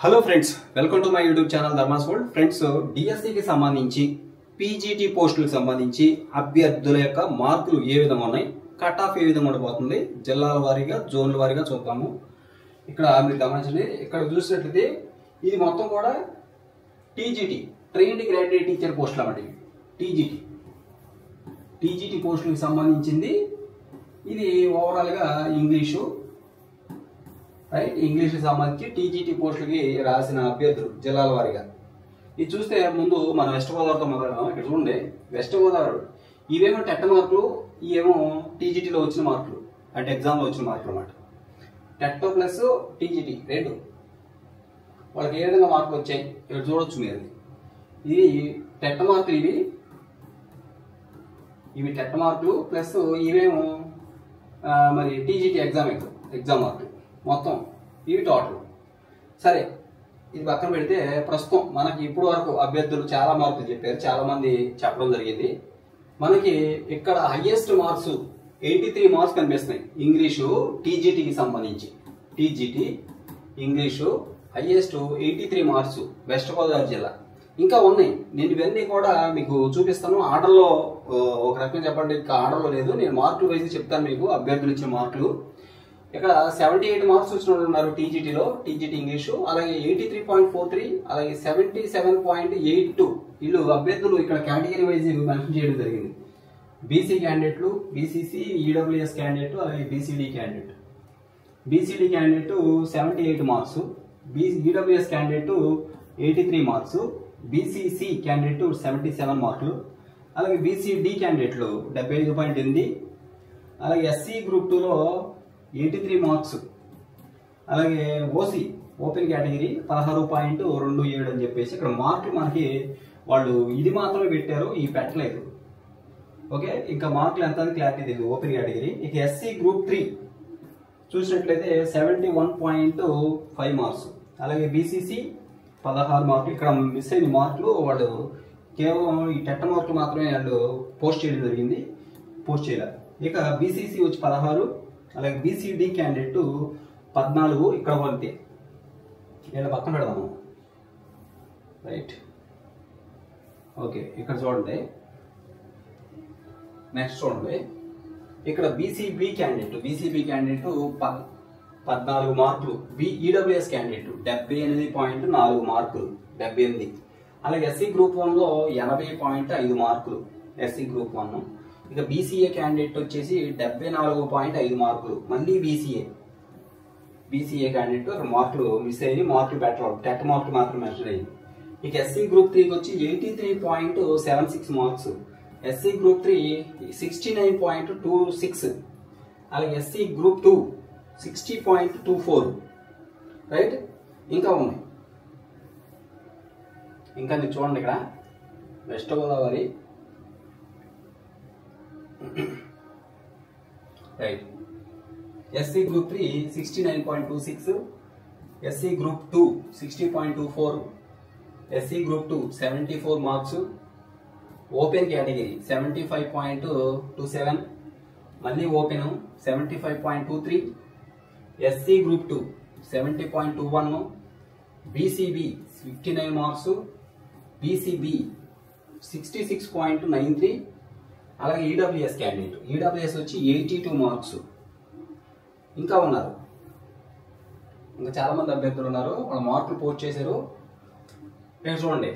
Hello friends, welcome to my YouTube channel Dharmas world. Friends, డిఎస్సికి సంబంధించి PGT పోస్టులకు సంబంధించి అభ్యర్థుల యొక్క మార్కులు ఏ విధంగా ఉన్నాయి, కట్ ఆఫ్ ఏ విధంగా ఉండబోతుంది, జిల్లాల వారీగా జోన్ల వారీగా చూద్దాము. ఇక్కడ మీరు గమనించండి, ఇక్కడ చూసినట్లయితే ఇది మొత్తం కూడా టీజీటీ ట్రైన్డ్ గ్రాడ్యుయేట్ టీచర్ పోస్టులు అన్నమాట. టీజీటీ పోస్టులకు సంబంధించింది. ఇది ఓవరాల్గా ఇంగ్లీషు, రైట్, ఇంగ్లీష్కి సంబంధించి టీజీటీ పోస్టులకి రాసిన అభ్యర్థులు జిల్లాల వారీగా. ఇది చూస్తే ముందు మనం వెస్ట్ గోదావరితో మొదలెడదాం. ఇక్కడ చూడండి, వెస్ట్ గోదావరి ఇవేమో టెట్ మార్కులు, ఇవేమో టీజీటీలో వచ్చిన మార్కులు, అంటే ఎగ్జామ్లో వచ్చిన మార్కులు అన్నమాట. టెట్ ప్లస్ టీజీటీ రెండు వాళ్ళకి ఏ విధంగా మార్కులు వచ్చాయి ఇక్కడ చూడొచ్చు మీరు. ఇది టెట్ మార్కులు, ఇవి టెట్ మార్కులు ప్లస్ ఇవేమో మరి టీజీటీ ఎగ్జామ్ మార్కులు మొత్తం, ఇవి టోటల్. సరే, ఇది పక్కన పెడితే ప్రస్తుతం మనకి ఇప్పుడు వరకు అభ్యర్థులు చాలా మార్కులు చెప్పారు, చాలా మంది చెప్పడం జరిగింది. మనకి ఇక్కడ హైయెస్ట్ మార్క్స్ 83 మార్క్స్ కనిపిస్తున్నాయి ఇంగ్లీషు టీజీటీకి సంబంధించి. TGT English highest 83 marks west Godavari జిల్లా. ఇంకా ఉన్నాయి, నేను ఇవన్నీ కూడా మీకు చూపిస్తాను. ఆర్డర్లో ఒక రకంగా చెప్పండి, ఇంకా ఆర్డర్లో లేదు, నేను మార్కులు వేసి చెప్తాను మీకు అభ్యర్థులు ఇచ్చిన మార్కులు. ఇక్కడ 78 మార్క్స్ వచ్చిన వాళ్ళు ఉన్నారు టీజీటీలో, టీజీటీ ఇంగ్లీషు. అలాగే 83.43, అలాగే 77.82 వీళ్ళు అభ్యర్థులు ఇక్కడ కేటగిరీ వైజ్ మెన్షన్ చేయడం జరిగింది. బీసీ క్యాండిడేట్లు, బీసీసీ, ఈడబ్ల్యూఎస్ క్యాండిడేట్, అలాగే BCD candidate. BCD candidate 78 marks, EWS candidate 83 marks, BCC candidate 77 మార్కులు, అలాగే బీసీడీ క్యాండిడేట్లు 75.8, అలాగే ఎస్సీ గ్రూప్ 2లో 83 మార్క్స్, అలాగే ఓసీ ఓపెన్ కేటగిరీ 16.27 అని చెప్పేసి ఇక్కడ మార్కులు మనకి వాళ్ళు ఇది మాత్రమే పెట్టారు, ఈ పెట్టలేదు. ఓకే, ఇంకా మార్కులు ఎంత అని క్లారిటీ తెలియదు ఓపెన్ కేటగిరీ. ఇక ఎస్సీ గ్రూప్ 3 చూసినట్లయితే 71.5 మార్క్స్, అలాగే బీసీసీ 16 మార్కులు. ఇక్కడ మిస్ అయిన మార్కులు వాళ్ళు కేవలం ఈ టెట్ మార్కులు మాత్రమే వాళ్ళు పోస్ట్ చేయడం జరిగింది, పోస్ట్ చేయలేదు. ఇక బీసీసీ వచ్చి 16, అలాగే బీసీడీ క్యాండిడేట్ 14. ఇక్కడ అంతే, వీళ్ళ పక్కన పెడదాము. రైట్, ఓకే, ఇక్కడ చూడండి, నెక్స్ట్ చూడండి, ఇక్కడ బీసీబీ క్యాండిడేట్ 14 మార్కులు, ఈడబ్ల్యూఎస్ క్యాండిడేట్ 78.4 మార్కులు, 78. అలాగే ఎస్సీ గ్రూప్ 1లో 80.5 మార్కులు, ఎస్సీ గ్రూప్ 1. ఇక బీసీఏ క్యాండిడేట్ వచ్చేసి 74.5 మార్కులు, మళ్ళీ బీసీఏ క్యాండిడేట్ మార్కులు మిస్ అయ్యి మార్కులు పెట్టడం, టెట్ మార్కులు మాత్రం మెన్షన్ అయ్యింది. ఇక ఎస్సీ గ్రూప్ 3కి వచ్చి 83.76 మార్క్స్, ఎస్సీ గ్రూప్ 3 69.26, అలాగే ఎస్సీ గ్రూప్ 2 60.24. రైట్, ఇంకా ఉన్నాయి. ఇంకా మీరు చూడండి, ఇక్కడ west Godavari, right, SC group 3 69.26, SC group 2 60.24, SC group 2 74 marks, open category 75.27, మళ్ళీ open 75.23, SC group 2 70.21, BCB 59 marks, BCB 66.93, అలాగే ఈడబ్ల్యూఎస్ క్యాండిడేట్, ఈడబ్ల్యూఎస్ వచ్చి 82 మార్క్స్. ఇంకా ఉన్నారు, ఇంకా చాలా మంది అభ్యర్థులు ఉన్నారు, వాళ్ళ మార్కులు పోస్ట్ చేశారు. ఇక్కడ చూడండి,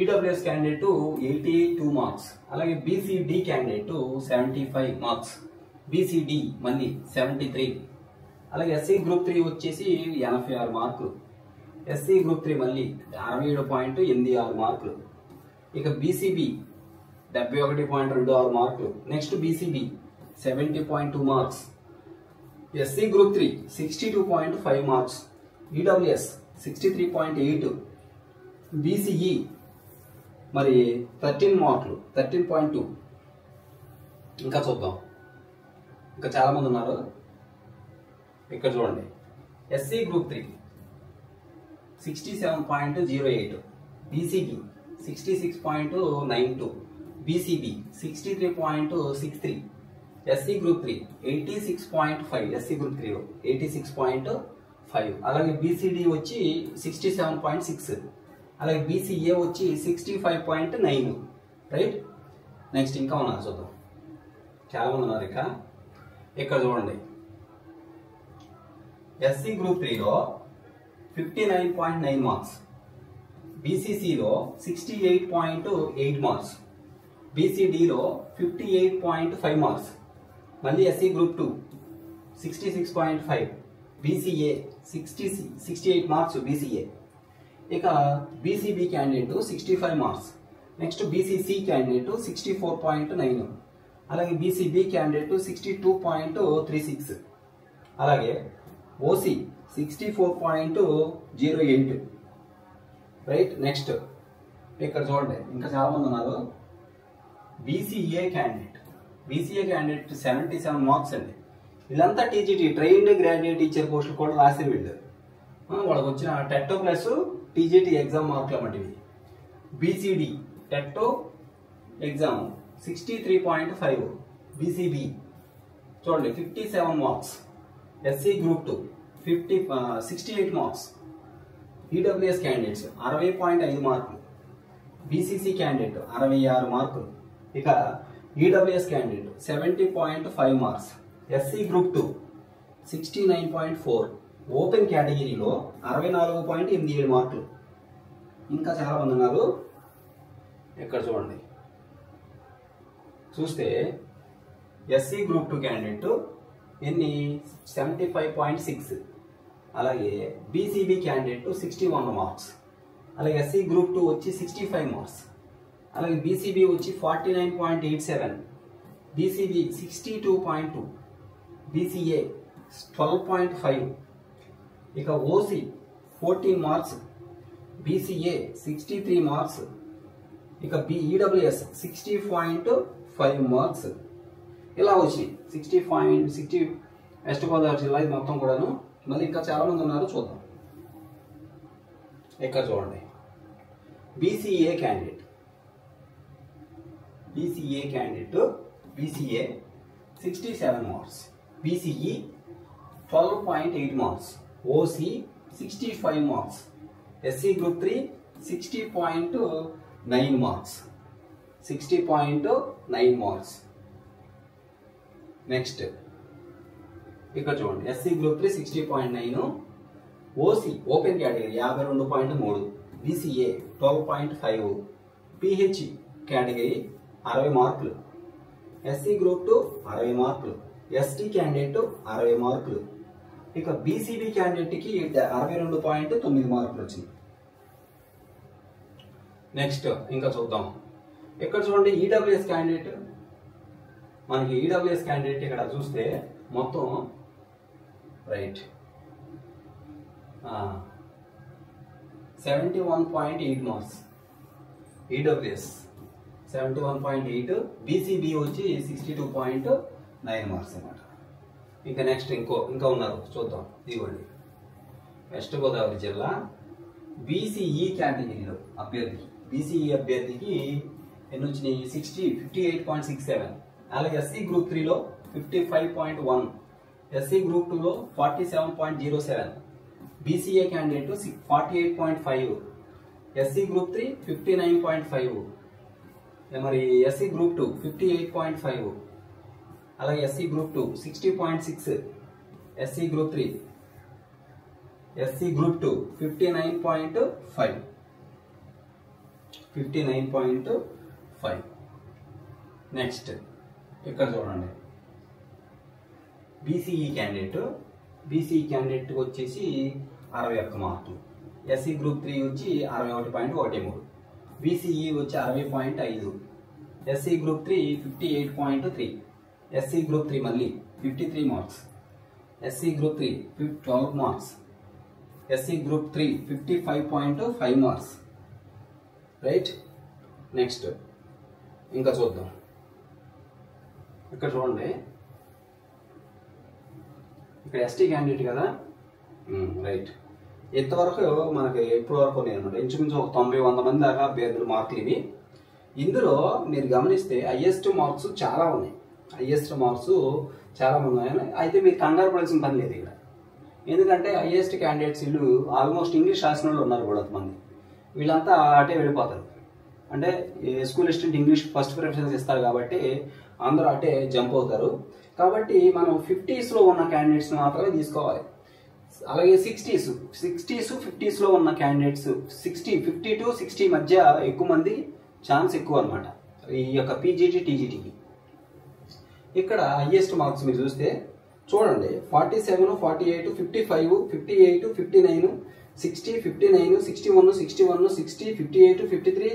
ఈడబ్ల్యూఎస్ క్యాండిడేట్ 82 మార్క్స్, అలాగే బీసీడీ క్యాండిడేట్ 75 మార్క్స్, బీసీడీ మళ్ళీ 73, అలాగే ఎస్సీ గ్రూప్ 3 వచ్చేసి 86 మార్కులు, ఎస్సీ గ్రూప్ 3 మళ్ళీ 67.86 మార్కులు. ఇక బీసీబీ 71.26 మార్కులు. Next BCB 70.2 marks, SC group 3 62.5 marks, EWS 63.8, BCE మరి 13 మార్కులు 13.2. ఇంకా చూద్దాం, ఇంకా చాలా మంది ఉన్నారు. ఇక్కడ చూడండి, SC group 3 67.08, BCB 66.92, BCB 63.63, SC group 3 86.5, SC group 3లో 86.5, 5. అలాగే బీసీడీ వచ్చి 67.6. అలాగే బీసీఏ వచ్చి 65.9. రైట్. నెక్స్ట్ ఇంకా ఉన్నారు చూద్దాం, చాలా మంది ఉన్నారు. ఇక్కడ చూడండి, ఎస్సీ గ్రూప్ 3లో 59.9 మార్క్స్, బీసీసీలో 68.8 మార్క్స్, బీసీడీలో 58.5 మార్క్స్, మళ్ళీ SC group 2 66.5, BCA 68 marks BCA. ఇక BCB candidate 65 marks. Next BCC candidate 64.9. అలాగే బీసీబీ క్యాండిడేట్ 62.36. అలాగే ఓసీ 64.08. రైట్. నెక్స్ట్ ఇక్కడ చూడండి, ఇంకా చాలా మంది ఉన్నారు. బీసీఏ క్యాండిడేట్ 77 మార్క్స్ అండి. వీళ్ళంతా టీజీటీ ట్రైన్డ్ గ్రాడ్యుయేట్ టీచర్ పోస్టులు కూడా రాశారు వీళ్ళు. వాళ్ళకి వచ్చిన టెట్టో ప్లస్ టీజీటీ ఎగ్జామ్ మార్కులు అన్నమాట ఇవి. బీసీడీ టెట్టో ఎగ్జామ్ 63.5, బీసీబీ చూడండి 57 marks, SC group 2 68 marks, EWS candidates 60.5 మార్కులు, బీసీసీ క్యాండిడేట్ 66 మార్కులు. ఇక EWS candidate 70.5 marks, SC group 2 69.4, open కేటగిరీలో 64.87 మార్కులు. ఇంకా చాలా మంది ఉన్నారు. ఇక్కడ చూడండి, చూస్తే ఎస్సీ గ్రూప్ 2 క్యాండిడేట్ ఎన్ని 75.6. అలాగే బీసీబీ క్యాండిడేట్ 61 మార్క్స్. అలాగే ఎస్సీ గ్రూప్ 2 వచ్చి 65 మార్క్స్. అలాగే బీసీబీ వచ్చి 49.87, బీసీబీ 62.2, బీసీఏ 12.5. ఇక ఓసీ 14 మార్క్స్, బీసీఏ 63 మార్క్స్. ఇక ఈడబ్ల్యూఎస్ 60.5 మార్క్స్. ఇలా వచ్చినాయి 60 వెస్ట్ గోదావరి జిల్లా ఇది మొత్తం కూడాను. మళ్ళీ ఇంకా చాలా మంది ఉన్నారు, చూద్దాం. ఇక్కడ చూడండి, BCA candidate BCA 67 marks, BCE 12.8 marks, OC 65 marks, SC group 3 60.9 marks. Next ఇక్కడ చూడండి, SC group 3 60.9, OC open category 52.3, BCA 12.5, pH category 60 మార్కులు, ఎస్సీ గ్రూప్ 2 60 మార్కులు, ఎస్టీ క్యాండిడేట్ 60 మార్కులు. ఇక బీసీబీ క్యాండిడేట్కి 62.9 మార్కులు వచ్చింది. నెక్స్ట్ ఇంకా చూద్దాం. ఇక్కడ చూడండి, ఈడబ్ల్యూఎస్ క్యాండిడేట్ మనకి ఈడబ్ల్యూఎస్ క్యాండిడేట్ ఇక్కడ చూస్తే మొత్తం రైట్ 71.8 మార్క్స్, ఈడబ్ల్యూఎస్ 71.8, బీసీబీ వచ్చి 62.9 మార్క్స్ అన్నమాట. ఇంకా నెక్స్ట్ ఇంకా ఉన్నారు, చూద్దాం. ఇదిగోండి, వెస్ట్ గోదావరి జిల్లా బీసీఈ కేటగిరీలో బీసీఈ అభ్యర్థికి ఎన్ని వచ్చినాయి 58.67. అలాగే ఎస్సీ గ్రూప్ 3లో 55.1, ఎస్సీ గ్రూప్ 2లో 47.07, బీసీఏ క్యాండిడేట్ 48.5, ఎస్సీ గ్రూప్ 3 59.5, మరి ఎస్సీ గ్రూప్ 2 58.5, అలాగే SC group 2 60.6, SC group 2 59.5. Next ఇక్కడ చూడండి, బీసీఈ క్యాండిడేట్ వచ్చేసి 61 మార్కులు, ఎస్సీ గ్రూప్ 3 వచ్చి 61.13, బీసీఈ వచ్చి 60.5, ఎస్సీ గ్రూప్ 3 58.3, ఎస్సీ గ్రూప్ 3 మళ్ళీ 53 marks, SC group 3 12 marks, SC group 3 55.5 marks. Right. Next ఇంకా చూద్దాం. ఇక్కడ చూడండి, ఇక్కడ ఎస్టీ క్యాండిడేట్ కదా. రైట్. ఇంతవరకు మనకి ఎప్పటి వరకు నేను ఇంచుమించు 90-100 మంది దాకా అభ్యర్థుల మార్కులు ఇవి. ఇందులో మీరు గమనిస్తే హైయెస్ట్ మార్క్స్ చాలా ఉన్నాయి, అయితే మీరు కంగారు పడాల్సిన పని లేదు. ఇక్కడ ఎందుకంటే హైయెస్ట్ క్యాండిడేట్స్ వీళ్ళు ఆల్మోస్ట్ ఇంగ్లీష్ రాసిన వాళ్ళు ఉన్నారు కూడా మంది, వీళ్ళంతా అటే వెళ్ళిపోతారు. అంటే school assistant English first preference ఇస్తారు కాబట్టి అందరూ అటే జంప్ అవుతారు. కాబట్టి మనం 50s ఉన్న క్యాండిడేట్స్ మాత్రమే తీసుకోవాలి. అలాగే 60s 50s ఉన్న క్యాండిడేట్స్ 50 to 60 మధ్య ఎక్కువ మంది ఛాన్స్ ఎక్కువ అనమాట ఈ యొక్క పీజీటీ టీజీటీకి. ఇక్కడ హైయెస్ట్ మార్క్స్ మీరు చూస్తే చూడండి 47, 48, 55, 58, 59, 60, 59, 61, 61, 60, 58, 53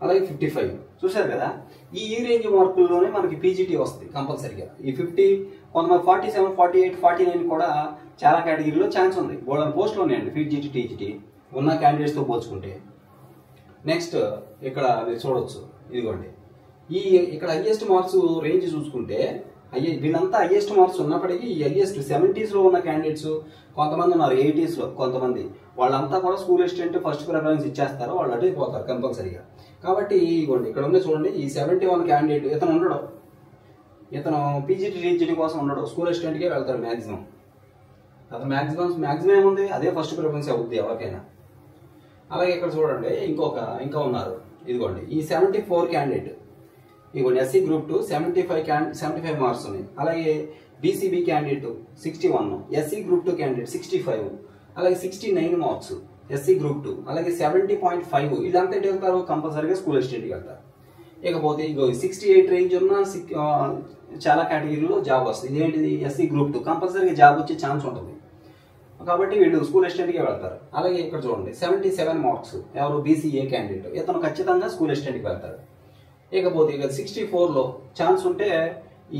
అలాగే 55 చూసారు కదా. ఈ రేంజ్ మార్కుల్లోనే మనకి పీజీటీ వస్తుంది కంపల్సరీగా. ఈ 50 కొంతమంది 47, 48, 49 కూడా చాలా కేటగిరీలో ఛాన్స్ ఉంది. బోర్డర్ పోస్ట్లో ఉన్నాయండి పీజీటీ టీజీటీ ఉన్న క్యాండిడేట్స్తో పోల్చుకుంటే. నెక్స్ట్ ఇక్కడ మీరు చూడవచ్చు, ఇదిగోండి ఇక్కడ హైయెస్ట్ మార్క్స్ రేంజ్ చూసుకుంటే వీళ్ళంతా హైయెస్ట్ మార్క్స్ ఉన్నప్పటికీ హైయెస్ట్ 70s ఉన్న క్యాండిడేట్స్ కొంతమంది ఉన్నారు, 80s కొంతమంది, వాళ్ళంతా కూడా స్కూల్ అసిస్టెంట్ ఫస్ట్ ప్రిఫరెన్స్ ఇచ్చేస్తారు, వాళ్ళు అటు పోతారు కంపల్సరీగా. కాబట్టి ఇదిగోండి ఇక్కడ ఉన్న చూడండి ఈ 71 క్యాండిడేట్ ఇతను ఉండడు, ఇతను పీజీటీ టీజీటీ కోసం ఉండడు, స్కూల్ అసిస్టెంట్కే వెళ్తారు మ్యాక్సిమం. అతను మ్యాక్సిమం ఏముంది అదే ఫస్ట్ ప్రిఫరెన్స్ అవుతుంది ఎవరికైనా. అలాగే ఇక్కడ చూడండి ఇంకా ఉన్నారు, ఇదిగోండి ఈ 74 క్యాండిడేట్, ఇదిగోండి ఎస్సీ గ్రూప్ 2 75 మార్క్స్ ఉన్నాయి. అలాగే BCB candidate 61, SC group 2 candidate 65, అలాగే 69 మార్క్స్ ఎస్సీ గ్రూప్ 2, అలాగే 70.5 వీళ్ళంతా ఏంటి వెళ్తారు కంపల్సరీగా స్కూల్ అసిస్టెంట్కి వెళ్తారు. ఇకపోతే ఇగో 68 రేంజ్ ఉన్న చాలా కేటగిరీలో జాబ్ వస్తుంది. ఇదేంటిది ఎస్సీ గ్రూప్ 2 కంపల్సరీగా జాబ్ వచ్చే ఛాన్స్ ఉంటుంది కాబట్టి వీళ్ళు స్కూల్ అసిస్టెంట్కే వెళ్తారు. అలాగే ఇక్కడ చూడండి 77 మార్క్స్ ఎవరు బీసీఏ క్యాండిడేట్, ఇతను ఖచ్చితంగా స్కూల్ అసిస్టెంట్కి వెళ్తారు. ఇకపోతే ఇక 64లో ఛాన్స్ ఉంటే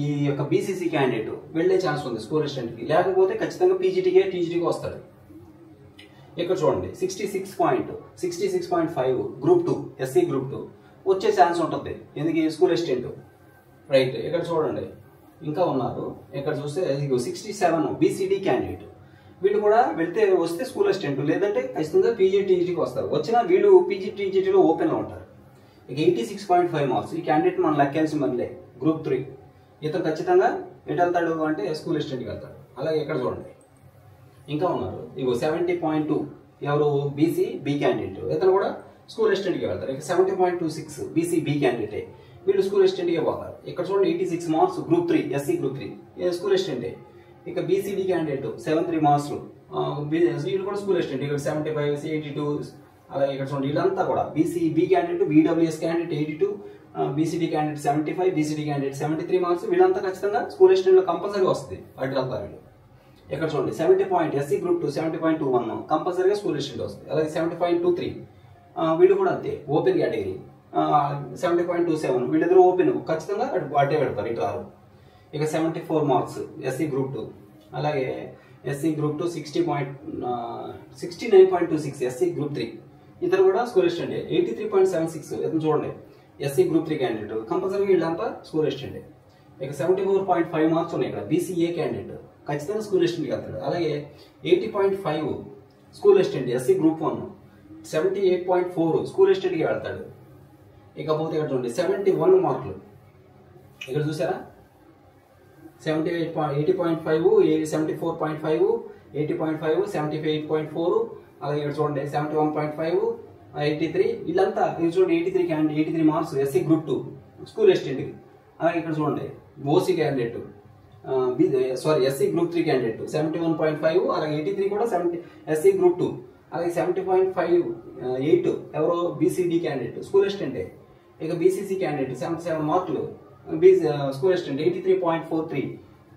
ఈ యొక్క బీసీసీ క్యాండిడేట్ వెళ్ళే ఛాన్స్ ఉంది స్కూల్ అసిస్టెంట్కి, లేకపోతే ఖచ్చితంగా టీజీటీకి వస్తాడు. ఇక్కడ చూడండి 66.5 గ్రూప్ 2 ఎస్సీ గ్రూప్ 2 వచ్చే ఛాన్స్ ఉంటుంది, ఎందుకు స్కూల్ అసిస్టెంట్ రైట్. ఇక్కడ చూడండి ఇంకా ఉన్నారు, ఇక్కడ చూస్తే 67 బీసీడీ క్యాండిడేట్, వీళ్ళు కూడా వస్తే స్కూల్ అసిస్టెంట్, లేదంటే ఖచ్చితంగా పీజీటీజీటీకి వస్తారు. వచ్చినా వీళ్ళు పీజీటీజీటీలో ఓపెన్లో ఉంటారు. ఇక 86.5 మార్క్స్ ఈ క్యాండిడేట్ మనం లెక్కాల్సి మళ్ళీ గ్రూప్ 3, ఇతను ఖచ్చితంగా ఎటు వెళ్తాడు అంటే స్కూల్ అసిస్టెంట్కి వెళ్తాడు. అలాగే ఇక్కడ చూడండి ఇంకా ఉన్నారు, ఇగో 70.2 ఎవరు బీ క్యాండిడేట్, ఇతను కూడా స్కూల్ అసిస్టెంట్కి వెళ్తారు. ఇక 70.26 బీ క్యాండిడేటే, వీళ్ళు స్కూల్ అసిస్టెంట్కే పోతారు. ఇక్కడ చూడండి 86 marks group 3 SC group 3 school అసిస్టెంటే. ఇక బీసీడీ క్యాండిడేట్ 73 మార్క్స్ వీళ్ళు కూడా స్కూల్ అసిస్టెంట్, ఇక్కడ 75, 82 అలాగే ఇక్కడ చూడండి వీళ్ళంతా కూడా B candidate, BWS candidate 82, BCD candidate 75, BCD candidate 73 marks వీళ్ళంతా ఖచ్చితంగా స్కూల్ అసిస్టెంట్లో కంపల్సరీ వస్తుంది, అటు వెళ్తారు వీళ్ళు. ఇక్కడ చూడండి 70 ఎస్సీ గ్రూప్ 2 70.21 కంపల్సరీగా స్కూల్ అసిస్టెంట్ వస్తుంది. అలాగే 70.23 వీళ్ళు కూడా అంతే ఓపెన్ కేటగిరీ, 70.27 వీళ్ళిద్దరు ఓపెన్ ఖచ్చితంగా అటే పెడతారు, ఇటు రారు. ఇక 74 మార్క్స్ ఎస్సీ గ్రూప్ 2, అలాగే ఎస్సీ గ్రూప్ 2 69.26 ఎస్సీ గ్రూప్ 3 ఇతను కూడా స్కూల్ అసిస్టెంట్. 83.76 ఇతను చూడండి ఎస్సీ గ్రూప్ 3 క్యాండిడేట్ కంపల్సరీగా వీళ్ళంతా స్కూల్ అసిస్టెంట్. ఇక 74.5 మార్క్స్ ఉన్నాయి ఇక్కడ బీసీఏ క్యాండిడేట్, ఖచ్చితంగా స్కూల్ అసిస్టెంట్కి వెళ్తాడు. అలాగే 80.5 school assistant SC group 1, 78.4 school అసిస్టెంట్కి వెళ్తాడు. ఇకపోతే ఇక్కడ చూడండి 71 మార్కులు, ఇక్కడ చూసారా 80.5, 74.5, 80.5, 78.4 అలాగే ఇక్కడ చూడండి 71.5, 83 వీళ్ళంతా ఇది చూడండి 83 మార్క్స్ ఎస్సీ గ్రూప్ 2 స్కూల్ అసిస్టెంట్కి. అలాగే ఇక్కడ చూడండి OC candidate SC group 3 candidate 71.5, అలాగే 83 కూడా ఎస్సీ గ్రూప్ 2, అలాగే 70.58 ఎవరో బీసీడీ క్యాండిడేట్ స్కూల్ అసిస్టెంటే. ఇక బీసీసీ క్యాండిడేట్ 77 మార్కులు school assistant, 83.43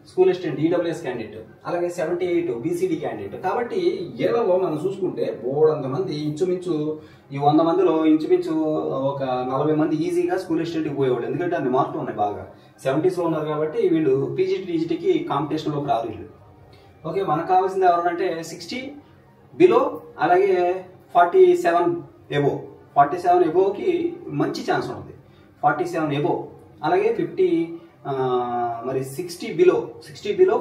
school assistant EWS candidate, అలాగే 78 బీసీడీ క్యాండిడేట్. కాబట్టి ఏళ్ళలో మనం చూసుకుంటే బోర్డంత మంది ఇంచుమించు ఈ 100 మందిలో ఇంచుమించు ఒక 40 మంది ఈజీగా స్కూల్ అసిస్టెంట్కి పోయేవాళ్ళు, ఎందుకంటే అన్ని మార్కులు ఉన్నాయి బాగా 70s ఉన్నారు కాబట్టి వీళ్ళు పీజీటీజీటీకి కాంపిటీషన్లోకి రారు వీళ్ళు. ఓకే, మనకు కావాల్సింది ఎవరంటే 60 బిలో, అలాగే 47 ఎబో. 47 ఎబోకి మంచి ఛాన్స్ ఉంటుంది, 47 ఎబో. అలాగే 50 మరి 60 బిలో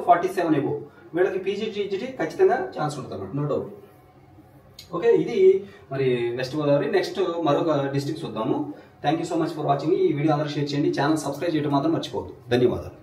47 ఎబో వీళ్ళకి పీజీటీజీటీ ఖచ్చితంగా ఛాన్స్ ఉంటుంది అన్నమాట, నో డౌట్. ఓకే, ఇది మరి వెస్ట్ గోదావరి. నెక్స్ట్ మరొక డిస్ట్రిక్ట్ చూద్దాము. Thank you so much for watching. ఈ వీడియో అందరూ షేర్ చేయండి, ఛానల్ సబ్స్క్రైబ్ చేయడం మాత్రం మర్చిపోవద్దు. ధన్యవాదాలు.